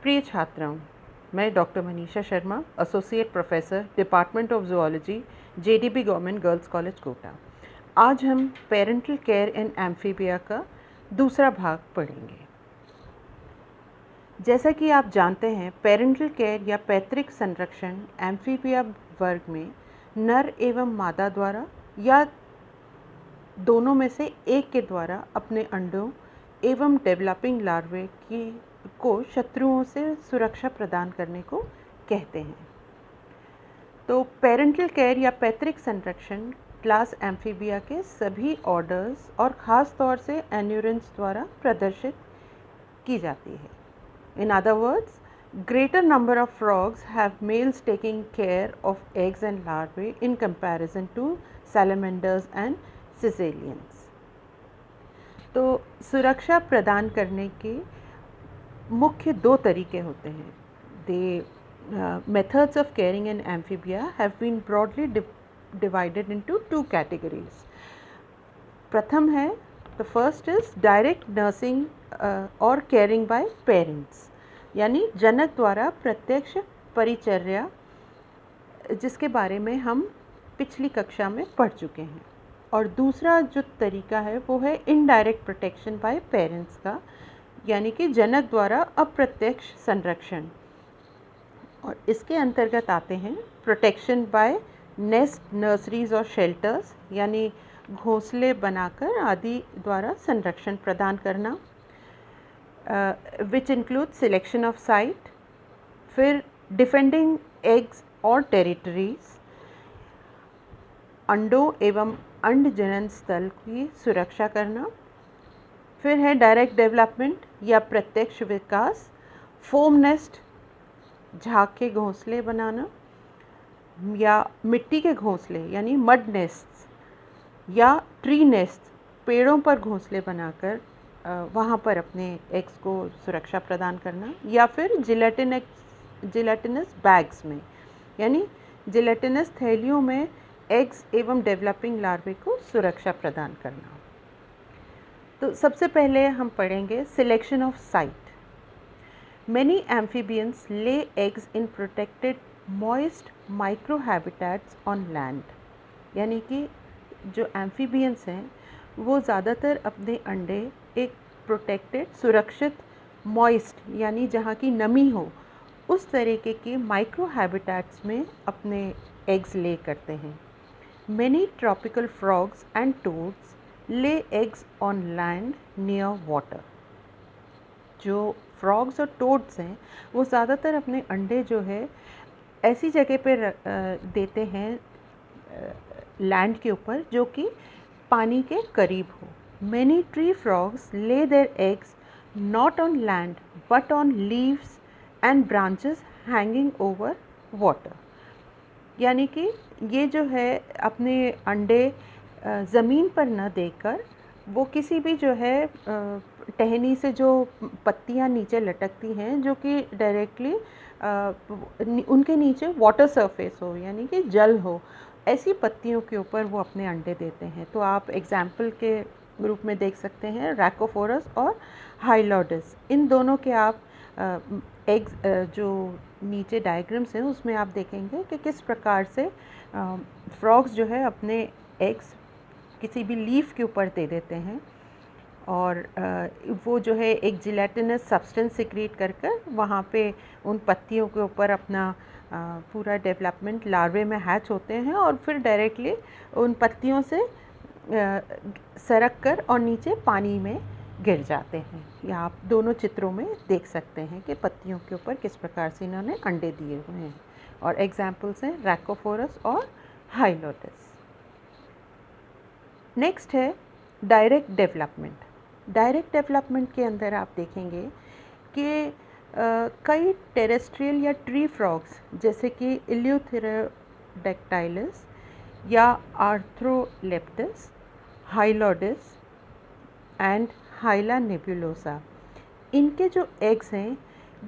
प्रिय छात्राओं, मैं doctor Manisha Sharma, associate professor, department of zoology, JDB government girls college Kota. आज हम पेरेंटल केयर इन एम्फीबिया का दूसरा भाग पढ़ेंगे। जैसा कि आप जानते हैं, पेरेंटल केयर या पैतृक संरक्षण एम्फीबिया वर्ग में नर एवं मादा द्वारा या दोनों में से एक के द्वारा अपने अंडों एवं डेवलपिंग लार्वे को शत्रुओं से सुरक्षा प्रदान करने को कहते हैं। तो पेरेंटल केयर या पैतृक संरक्षण क्लास एम्फीबिया के सभी ऑर्डर्स और ख़ास तौर से एन्यूरेंस द्वारा प्रदर्शित की जाती है। In other words, greater number of frogs have males taking care of eggs and larvae in comparison to salamanders and caecilians. तो सुरक्षा प्रदान करने के मुख्य दो तरीके होते हैं। The methods of caring in amphibia have been broadly divided into two categories. प्रथम है, the first is direct nursing or caring by parents, यानी जनक द्वारा प्रत्यक्ष परिचर्या, जिसके बारे में हम पिछली कक्षा में पढ़ चुके हैं। और दूसरा जो तरीका है वो है इनडायरेक्ट प्रोटेक्शन बाय पेरेंट्स का, यानी कि जनक द्वारा अप्रत्यक्ष संरक्षण। और इसके अंतर्गत आते हैं प्रोटेक्शन बाय नेस्ट, नर्सरीज और शेल्टर्स, यानी घोंसले बनाकर आदि द्वारा संरक्षण प्रदान करना, which include selection of site, फिर डिफेंडिंग एग्स और टेरिटरीज, अंडों एवं अंड जनन स्थल की सुरक्षा करना, फिर है डायरेक्ट डेवलपमेंट या प्रत्यक्ष विकास, फोम नेस्ट, झाग के घोंसले बनाना, या मिट्टी के घोंसले यानी मड नेस्ट, या ट्री नेस्ट, पेड़ों पर घोंसले बनाकर वहाँ पर अपने एग्स को सुरक्षा प्रदान करना, या फिर जिलेटिनस बैग्स में, यानी जिलेटिनस थैलियों में एग्स एवं डेवलपिंग लार्वे को सुरक्षा प्रदान करना। तो सबसे पहले हम पढ़ेंगे selection of site. Many amphibians lay eggs in protected moist microhabitats on land, यानी कि जो एम्फीबियंस हैं वो ज़्यादातर अपने अंडे एक प्रोटेक्टेड, सुरक्षित, मॉइस्ट यानी जहाँ की नमी हो उस तरीके के माइक्रो हैबिटेट्स में अपने एग्स ले करते हैं। Many tropical frogs and toads lay eggs on land near water. जो फ्रॉग्स और टोड्स हैं वो ज़्यादातर अपने अंडे जो है ऐसी जगह पर देते हैं लैंड के ऊपर जो कि पानी के करीब हो। Many tree frogs lay their eggs not on land but on leaves and branches hanging over water. यानी कि ये जो है अपने अंडे ज़मीन पर न देकर वो किसी भी जो है टहनी से जो पत्तियां नीचे लटकती हैं जो कि डायरेक्टली उनके नीचे वाटर सरफेस हो, यानी कि जल हो, ऐसी पत्तियों के ऊपर वो अपने अंडे देते हैं। तो आप एग्जाम्पल के रूप में देख सकते हैं रैकोफोरस और हाइलोडस। इन दोनों के आप एग्स जो नीचे डायग्राम्स हैं उसमें आप देखेंगे कि किस प्रकार से फ्रॉग्स जो है अपने एग्स किसी भी लीफ के ऊपर दे देते हैं और वो जो है एक जिलेटिनस सब्सटेंस सिक्रीट कर कर वहाँ पे उन पत्तियों के ऊपर अपना पूरा डेवलपमेंट लार्वे में हैच होते हैं और फिर डायरेक्टली उन पत्तियों से सरक कर और नीचे पानी में गिर जाते हैं। या आप दोनों चित्रों में देख सकते हैं कि पत्तियों के ऊपर किस प्रकार से इन्होंने अंडे दिए हुए हैं। और एग्जाम्पल्स हैं रैकोफोरस और हाइलोडस। नेक्स्ट है डायरेक्ट डेवलपमेंट। डायरेक्ट डेवलपमेंट के अंदर आप देखेंगे कि कई टेरेस्ट्रियल या ट्री फ्रॉग्स जैसे कि इल्यूथेरोडैक्टाइलस या आर्थ्रोलेप्टस, हाइलोडस एंड हाइला नेबुलोसा, इनके जो एग्स हैं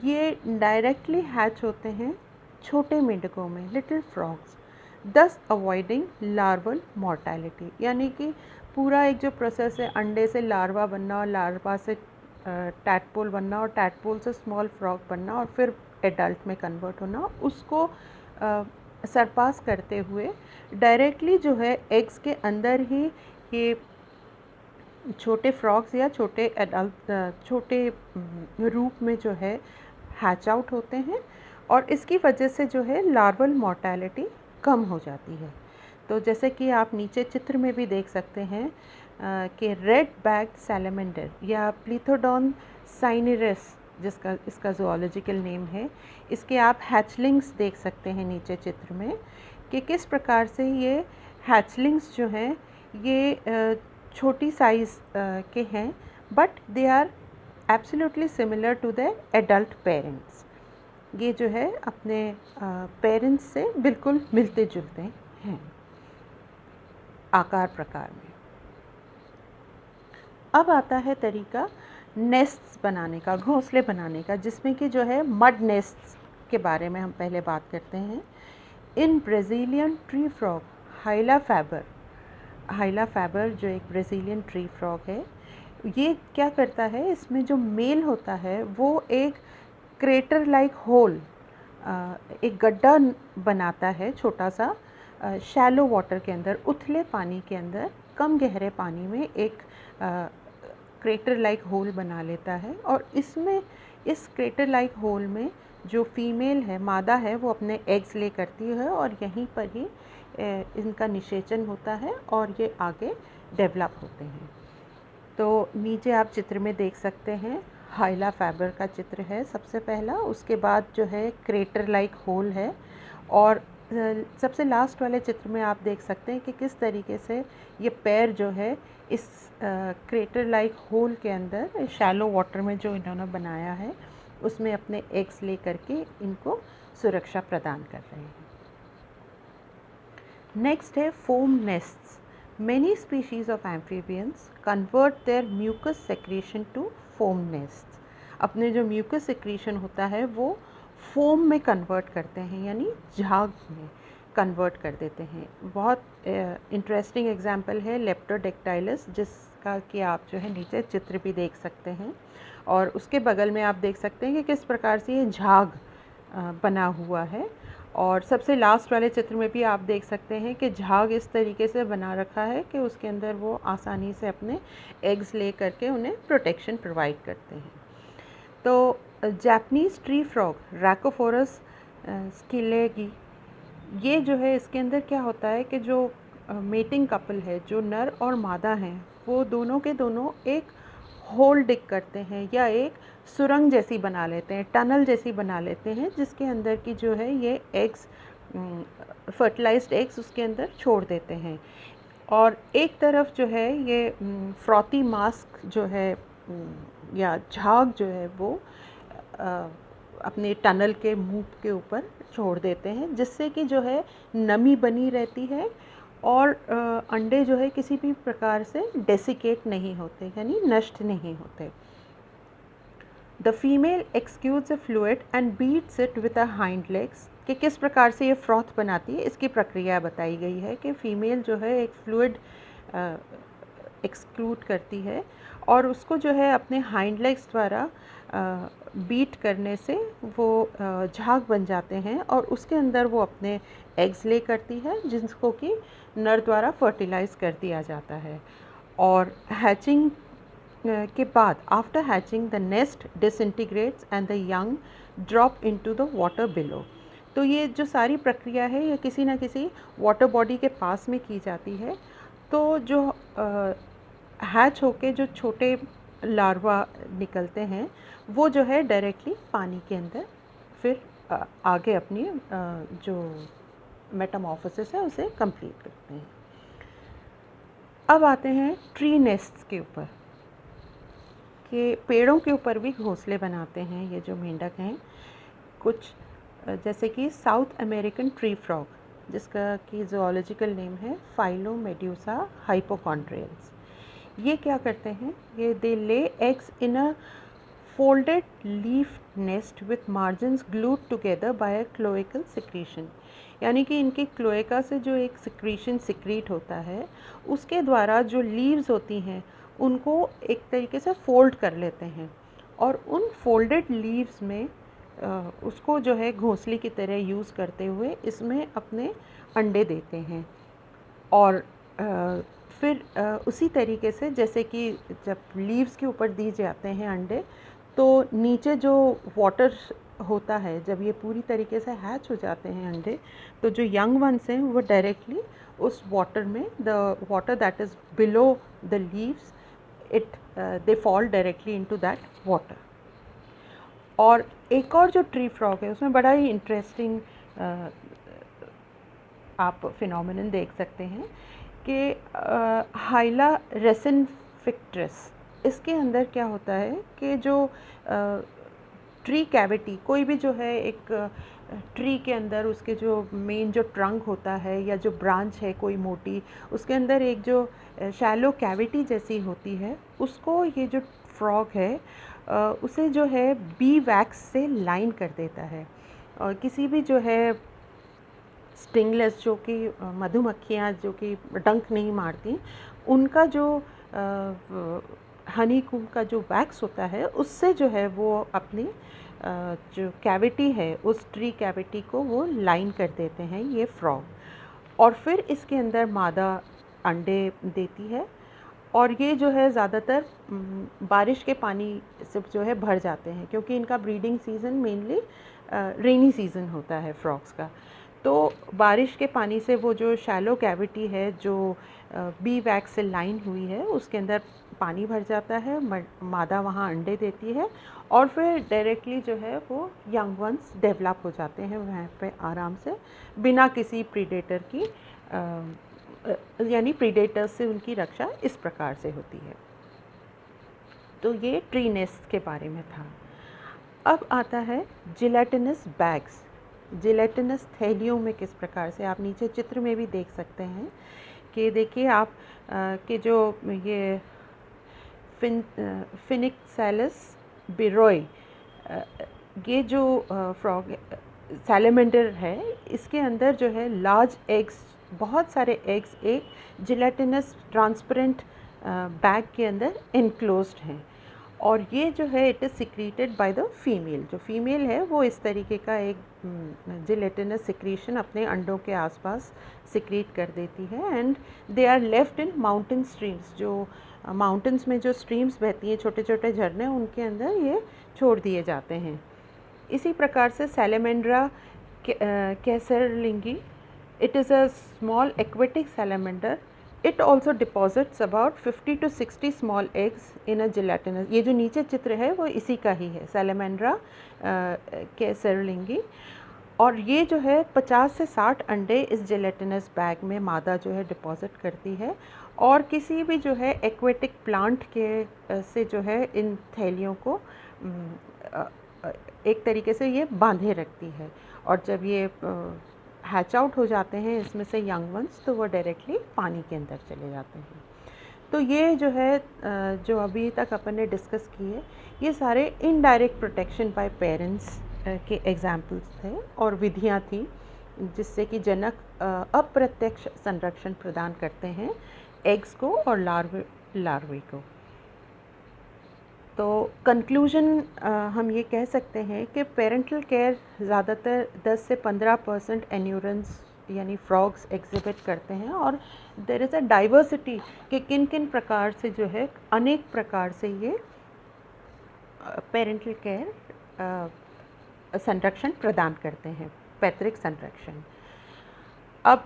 ये डायरेक्टली हैच होते हैं छोटे मेंढकों में, लिटिल फ्रॉग्स, दस अवॉइडिंग लार्वल मॉर्टेलिटी, यानी कि पूरा एक जो प्रोसेस है अंडे से लार्वा बनना और लार्वा से टैडपोल बनना और टैडपोल से स्मॉल फ्रॉग बनना और फिर एडल्ट में कन्वर्ट होना, उसको सरपास करते हुए डायरेक्टली जो है एग्स के अंदर ही ये छोटे फ्रॉग्स या छोटे एडल्ट छोटे रूप में जो है हैच आउट होते हैं, और इसकी वजह से जो है लार्वल मोर्टेलिटी कम हो जाती है। तो जैसे कि आप नीचे चित्र में भी देख सकते हैं कि रेड बैग्ड सैलेमेंडर या प्लिथोडॉन साइनिरस, जिसका इसका ज़ूओलॉजिकल नेम है, इसके आप हैचलिंग्स देख सकते हैं नीचे चित्र में कि किस प्रकार से ये हैचलिंग्स जो हैं ये छोटी साइज़ के हैं, but they are absolutely similar to the adult parents. ये जो है अपने पेरेंट्स से बिल्कुल मिलते जुलते हैं आकार प्रकार में। अब आता है तरीका नेस्ट्स बनाने का, घोंसले बनाने का, जिसमें कि जो है मड नेस्ट्स के बारे में हम पहले बात करते हैं। इन ब्राज़ीलियन ट्री फ्रॉग हाइला फैबर जो एक ब्राज़ीलियन ट्री फ्रॉग है, ये क्या करता है, इसमें जो मेल होता है वो एक क्रेटर लाइक होल, एक गड्ढा बनाता है छोटा सा, शैलो वाटर के अंदर, उथले पानी के अंदर, कम गहरे पानी में एक क्रेटर लाइक होल बना लेता है, और इसमें इस क्रेटर लाइक होल में जो फीमेल है, मादा है, वो अपने एग्स ले करती है और यहीं पर ही इनका निषेचन होता है और ये आगे डेवलप होते हैं। तो नीचे आप चित्र में देख सकते हैं हाइला फैबर का चित्र है सबसे पहला, उसके बाद जो है क्रेटर लाइक होल है, और सबसे लास्ट वाले चित्र में आप देख सकते हैं कि किस तरीके से ये पैर जो है इस क्रेटर लाइक होल के अंदर शैलो वाटर में जो इन्होंने बनाया है उसमें अपने एग्स ले करके इनको सुरक्षा प्रदान कर रहे हैं। नेक्स्ट है foam nests. Many species of amphibians convert their mucus secretion to foam nests. अपने जो mucus secretion होता है वो फोम में कन्वर्ट करते हैं, यानी झाग में कन्वर्ट कर देते हैं। बहुत इंटरेस्टिंग एग्जाम्पल है लेप्टोडेक्टाइलस, जिसका कि आप जो है नीचे चित्र भी देख सकते हैं, और उसके बगल में आप देख सकते हैं कि किस प्रकार से ये झाग बना हुआ है। और सबसे लास्ट वाले चित्र में भी आप देख सकते हैं कि झाग इस तरीके से बना रखा है कि उसके अंदर वो आसानी से अपने एग्स ले करके उन्हें प्रोटेक्शन प्रोवाइड करते हैं। तो जापानीज़ ट्री फ्रॉग रैकोफोरस स्किलेगी, ये जो है इसके अंदर क्या होता है कि जो मेटिंग कपल है, जो नर और मादा हैं, वो दोनों के दोनों एक होल डिग करते हैं या एक सुरंग जैसी बना लेते हैं, टनल जैसी बना लेते हैं, जिसके अंदर की जो है ये एग्स, फर्टिलाइज्ड एग्स उसके अंदर छोड़ देते हैं। और एक तरफ जो है ये फ्रॉती मास्क जो है या झाग जो है वो अपने टनल के मुंह के ऊपर छोड़ देते हैं, जिससे कि जो है नमी बनी रहती है और अंडे जो है किसी भी प्रकार से डेसिकेट नहीं होते, यानी नष्ट नहीं होते। The female exudes a fluid and beats it with a hind legs, कि किस प्रकार से ये फ्रॉथ बनाती है, इसकी प्रक्रिया बताई गई है कि फ़ीमेल जो है एक फ्लूइड एक्सक्लूड करती है और उसको जो है अपने हाइंड लेग्स द्वारा बीट करने से वो झाग बन जाते हैं और उसके अंदर वो अपने एग्स ले करती है, जिसको कि नर द्वारा फर्टिलाइज़ कर दिया जाता है। और हैचिंग के बाद after hatching the nest डिसइंटीग्रेट्स and the young drop into the water below. तो ये जो सारी प्रक्रिया है ये किसी न किसी वाटर बॉडी के पास में की जाती है। तो जो हैच होके जो छोटे लार्वा निकलते हैं वो जो है डायरेक्टली पानी के अंदर फिर आगे अपनी जो मेटामॉर्फोसिस है उसे कंप्लीट करते हैं। अब आते हैं ट्री नेस्ट्स के ऊपर, कि पेड़ों के ऊपर भी घोंसले बनाते हैं ये जो मेंढक हैं कुछ, जैसे कि साउथ अमेरिकन ट्री फ्रॉग, जिसका कि ज़ूओलॉजिकल नेम है फाइलोमेड्यूसा हाइपोकॉन्ड्रियल्स। ये क्या करते हैं, ये they lay eggs in a folded leaf nest with margins glued together by a cloacal secretion, यानी कि इनके क्लोएका से जो एक सिक्रीशन सिक्रीट होता है उसके द्वारा जो लीव्स होती हैं उनको एक तरीके से फोल्ड कर लेते हैं और उन फोल्डेड लीव्स में उसको जो है घोंसले की तरह यूज़ करते हुए इसमें अपने अंडे देते हैं। और फिर उसी तरीके से जैसे कि जब लीव्स के ऊपर दिए जाते हैं अंडे, तो नीचे जो वाटर होता है, जब ये पूरी तरीके से हैच हो जाते हैं अंडे, तो जो यंग वंस हैं वो डायरेक्टली उस वाटर में, the water that is below the leaves, it they fall directly into that water. और एक और जो ट्री फ्रॉग है उसमें बड़ा ही इंटरेस्टिंग आप फिनोमेनन देख सकते हैं कि हाइला रेसिनफिक्ट्रस, इसके अंदर क्या होता है कि जो ट्री कैविटी, कोई भी जो है एक ट्री के अंदर उसके जो मेन जो ट्रंक होता है या जो ब्रांच है कोई मोटी, उसके अंदर एक जो शैलो कैविटी जैसी होती है, उसको ये जो फ्रॉग है उसे जो है बी वैक्स से लाइन कर देता है। और किसी भी जो है स्टिंगलेस, जो कि मधुमक्खियाँ जो कि डंक नहीं मारती, उनका जो हनी कूम का जो वैक्स होता है उससे जो है वो अपनी जो कैविटी है उस ट्री कैविटी को वो लाइन कर देते हैं ये फ्रॉग। और फिर इसके अंदर मादा अंडे देती है, और ये जो है ज़्यादातर बारिश के पानी से जो है भर जाते हैं, क्योंकि इनका breeding season mainly rainy season होता है फ्रॉग्स का। तो बारिश के पानी से वो जो शैलो कैविटी है जो बी वैक्स से लाइन हुई है उसके अंदर पानी भर जाता है, मादा वहाँ अंडे देती है, और फिर डायरेक्टली जो है वो यंग वंस डेवलप हो जाते हैं वहाँ पे आराम से, बिना किसी प्रीडेटर की यानी प्रीडेटर्स से उनकी रक्षा इस प्रकार से होती है। तो ये ट्री नेस्ट के बारे में था। अब आता है जिलेटिनस बैग्स। जिलेटिनस थैलियों में किस प्रकार से, आप नीचे चित्र में भी देख सकते हैं कि देखिए आप कि जो ये फिनिक्सेलस बिरोई, ये जो फ्रॉग सैलेमेंडर है, इसके अंदर जो है लार्ज एग्स, बहुत सारे एग्स एक जिलेटिनस ट्रांसपेरेंट बैग के अंदर इनक्लोज्ड हैं। और ये जो है it is secreted by the female, जो फीमेल है वो इस तरीके का एक जिलेटिनस सिक्रीशन अपने अंडों के आसपास सिक्रीट कर देती है। And they are left in mountain streams, जो माउंटेन्स में जो स्ट्रीम्स बहती हैं, छोटे छोटे झरने, उनके अंदर ये छोड़ दिए जाते हैं। इसी प्रकार से सैलेमेंड्रा कैसरलिंगी, it is a small aquatic salamander. It also deposits about 50 to 60 small eggs in a gelatinous, ये जो नीचे चित्र है वो इसी का ही है, सैलेमेंड्रा कैसरलिंगी। और ये जो है 50 से 60 अंडे इस जेलेटिनस बैग में मादा जो है डिपॉजिट करती है, और किसी भी जो है एक्वेटिक प्लांट के से जो है इन थैलियों को एक तरीके से ये बांधे रखती है। और जब ये हैच आउट हो जाते हैं इसमें से यंग वंस, तो वो डायरेक्टली पानी के अंदर चले जाते हैं। तो ये जो है जो अभी तक अपन ने डिस्कस किए, ये सारे इनडायरेक्ट प्रोटेक्शन बाय पेरेंट्स के एग्जाम्पल्स थे और विधियाँ थी जिससे कि जनक अप्रत्यक्ष संरक्षण प्रदान करते हैं एग्स को और लार्वे को। तो कंक्लूजन हम ये कह सकते हैं कि पेरेंटल केयर ज़्यादातर 10 से 15% एन्यूरेंस यानी फ्रॉग्स एग्जिबिट करते हैं, और देयर इज़ अ डाइवर्सिटी कि किन किन प्रकार से जो है अनेक प्रकार से ये पेरेंटल केयर संरक्षण प्रदान करते हैं, पैतृक संरक्षण। अब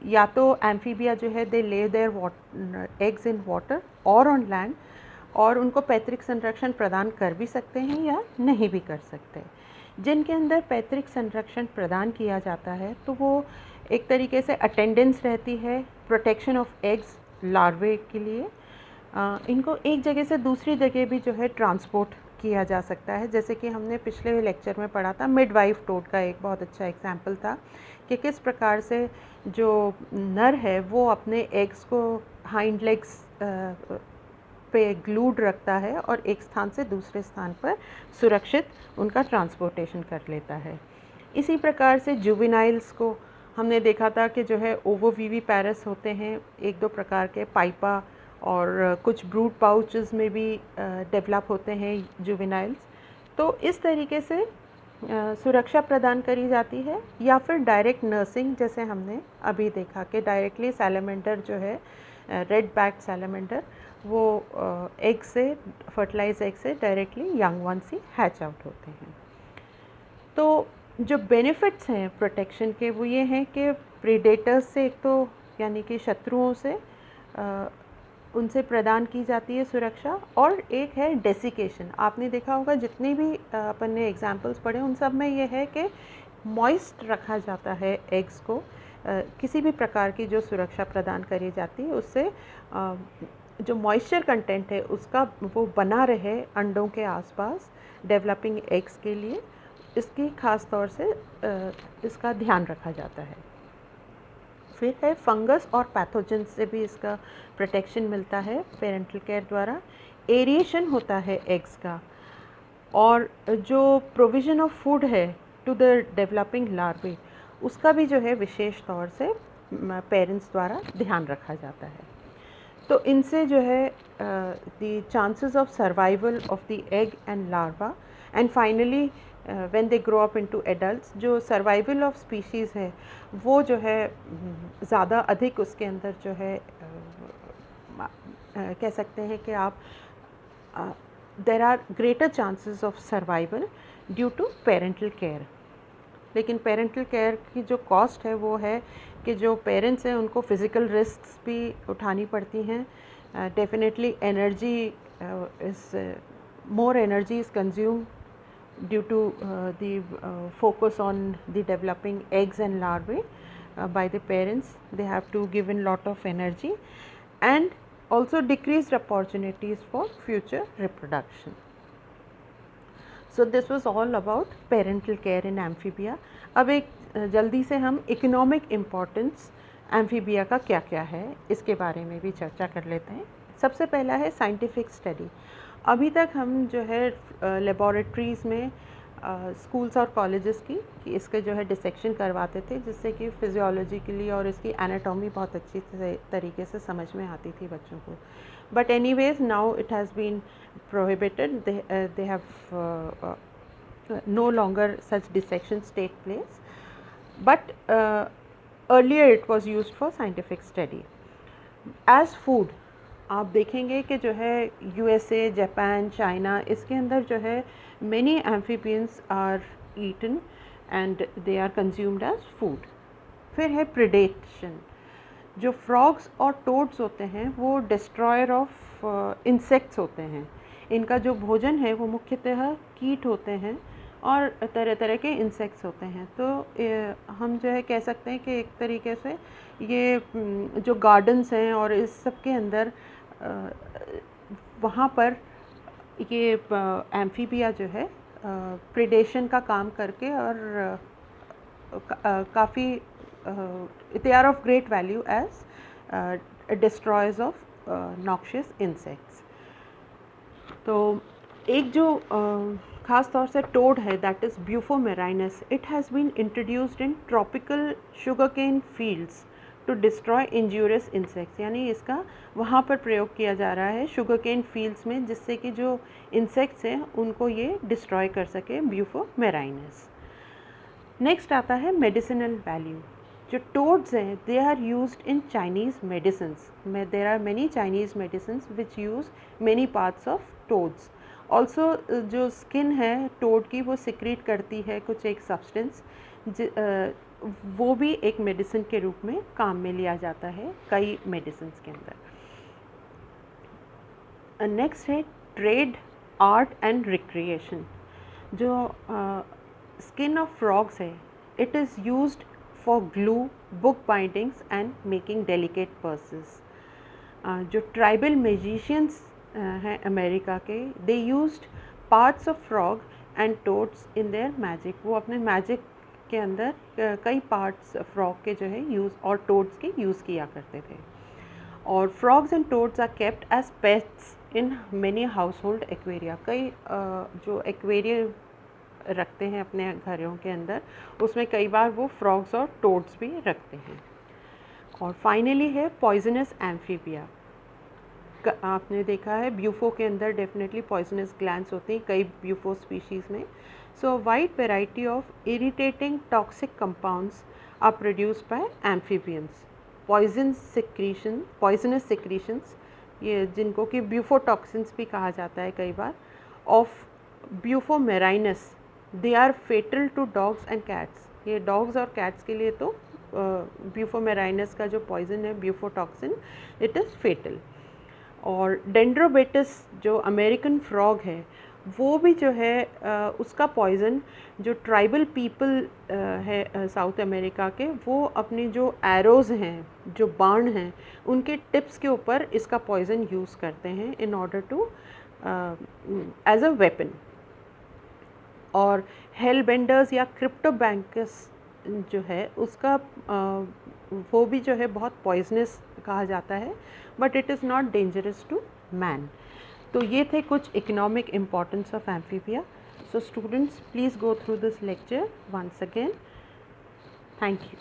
या तो एम्फीबिया जो है they lay their eggs in water और ऑन लैंड, और उनको पैतृक संरक्षण प्रदान कर भी सकते हैं या नहीं भी कर सकते। जिनके अंदर पैतृक संरक्षण प्रदान किया जाता है तो वो एक तरीके से अटेंडेंस रहती है प्रोटेक्शन ऑफ एग्स लार्वे के लिए। इनको एक जगह से दूसरी जगह भी जो है ट्रांसपोर्ट किया जा सकता है, जैसे कि हमने पिछले लेक्चर में पढ़ा था, मिडवाइफ टोड का एक बहुत अच्छा एग्जाम्पल था कि किस प्रकार से जो नर है वो अपने एग्स को हाइंड लेग्स पे ग्लूड रखता है और एक स्थान से दूसरे स्थान पर सुरक्षित उनका ट्रांसपोर्टेशन कर लेता है। इसी प्रकार से जुवेनाइल्स को हमने देखा था कि जो है ओवोविवी पैरस होते हैं, एक दो प्रकार के पाइपा और कुछ ब्रूड पाउचेस में भी डेवलप होते हैं जुवेनाइल्स। तो इस तरीके से सुरक्षा प्रदान करी जाती है, या फिर डायरेक्ट नर्सिंग, जैसे हमने अभी देखा कि डायरेक्टली सैलमेंडर जो है, रेड बैक सैलमेंडर, वो एग से, फर्टिलाइज एग से डायरेक्टली यंग वंस ही हैच आउट होते हैं। तो जो बेनिफिट्स हैं प्रोटेक्शन के वो ये हैं कि प्रीडेटर्स से, एक तो यानी कि शत्रुओं से उनसे प्रदान की जाती है सुरक्षा, और एक है डेसिकेशन। आपने देखा होगा जितनी भी अपन ने एग्जांपल्स पढ़े उन सब में ये है कि मॉइस्ट रखा जाता है एग्स को, किसी भी प्रकार की जो सुरक्षा प्रदान करी जाती है उससे जो मॉइस्चर कंटेंट है उसका वो बना रहे अंडों के आसपास डेवलपिंग एग्स के लिए, इसकी ख़ास तौर से इसका ध्यान रखा जाता है। फिर है फंगस और पैथोजन से भी इसका प्रोटेक्शन मिलता है पेरेंटल केयर द्वारा। एरिएशन होता है एग्स का, और जो प्रोविज़न ऑफ फूड है टू द डेवलपिंग लार्वे, उसका भी जो है विशेष तौर से पेरेंट्स द्वारा ध्यान रखा जाता है। तो इनसे जो है the chances of survival of the egg and larva and finally when they grow up into adults, जो सर्वाइवल ऑफ स्पीशीज़ है वो जो है ज़्यादा अधिक उसके अंदर जो है कह सकते हैं कि आप there are greater chances of survival due to parental care. लेकिन पेरेंटल केयर की जो कॉस्ट है वो है कि जो पेरेंट्स हैं उनको फ़िज़िकल रिस्क्स भी उठानी पड़ती हैं। Definitely energy is more energy is consumed due to the focus on the developing eggs and larvae by the parents. They have to give in lot of energy and also decreased opportunities for future reproduction. So this was all about parental care in amphibia. अब एक जल्दी से हम economic importance amphibia का क्या क्या है इसके बारे में भी चर्चा कर लेते हैं। सबसे पहला है साइंटिफिक स्टडी। अभी तक हम जो है लेबॉरेटरीज़ में स्कूल्स और कॉलेजेस की कि इसके जो है डिसेक्शन करवाते थे, जिससे कि फिजियोलॉजिकली और इसकी एनाटॉमी बहुत अच्छी तरीके से समझ में आती थी बच्चों को। But anyways now it has been prohibited, they have no longer such dissections take place, but earlier it was used for scientific study as food. आप देखेंगे कि जो है यूएसए, जापान, चाइना, इसके अंदर जो है many amphibians are eaten and they are consumed as food. फिर है predation। जो frogs और toads होते हैं वो destroyer of insects होते हैं। इनका जो भोजन है वो मुख्यतः कीट होते हैं और तरह तरह के इंसेक्ट्स होते हैं। तो हम जो है कह सकते हैं कि एक तरीके से ये जो गार्डन्स हैं और इस सब के अंदर वहाँ पर ये एम्फीबिया जो है प्रेडेशन का काम करके और काफ़ी they are of great value as destroyers of noxious insects. तो एक जो ख़ास तौर से टोड है that is Bufo marinus, it has been introduced in tropical sugar cane fields to destroy injurious insects. यानी इसका वहाँ पर प्रयोग किया जा रहा है शुगर केन फील्ड्स में, जिससे कि जो इंसेक्ट्स हैं उनको ये डिस्ट्रॉय कर सके, ब्यूफोमेराइनस। नेक्स्ट आता है मेडिसिनल वैल्यू। जो टोड्स हैं they are used in Chinese medicines में, there are many Chinese medicines which use many parts of toads. Also जो स्किन है टोड की वो सिक्रीट करती है कुछ एक सब्सटेंस, वो भी एक मेडिसिन के रूप में काम में लिया जाता है कई मेडिसिन्स के अंदर। नेक्स्ट है ट्रेड, आर्ट एंड रिक्रिएशन। जो स्किन ऑफ फ्रॉग्स है it is used for glue, book bindings and making delicate purses. जो ट्राइबल मैजिशियंस हैं अमेरिका के, they used parts of frog and toads in their magic. वो अपने magic के अंदर कई पार्ट्स फ्रॉग के जो है यूज़ और टोड्स के यूज़ किया करते थे। और frogs and toads are kept as pets in many household aquaria. कई जो एक्वेरियम रखते हैं अपने घरों के अंदर, उसमें कई बार वो फ्रॉग्स और टोड्स भी रखते हैं। और फाइनली है पॉइजनस एम्फीबिया। आपने देखा है ब्यूफो के अंदर डेफिनेटली पॉइजनस ग्लैंड्स होते हैं कई ब्यूफो स्पीशीज़ में. So wide variety of irritating toxic compounds are produced by amphibians. Poisonous secretions, ये जिनको कि ब्यूफोटॉक्सिन्स भी कहा जाता है कई बार, of Bufo marinus, they are fatal to dogs and cats. ये डॉग्स और कैट्स के लिए तो ब्यूफोमेराइनस का जो पॉइजन है ब्यूफोटॉक्सिन, इट इज़ फेटल. और डेंड्रोबेटिस जो अमेरिकन फ्रॉग है वो भी जो है उसका पॉइज़न जो ट्राइबल पीपल है साउथ अमेरिका के, वो अपने जो एरोज़ हैं, जो बाण हैं, उनके टिप्स के ऊपर इसका पॉइज़न यूज़ करते हैं in order to as a weapon. और हेलबेंडर्स या क्रिप्टोबैंकस जो है उसका वो भी जो है बहुत पॉइजनस कहा जाता है, but it is not dangerous to man. तो ये थे कुछ economic importance of amphibia. So students, please go through this lecture once again. Thank you.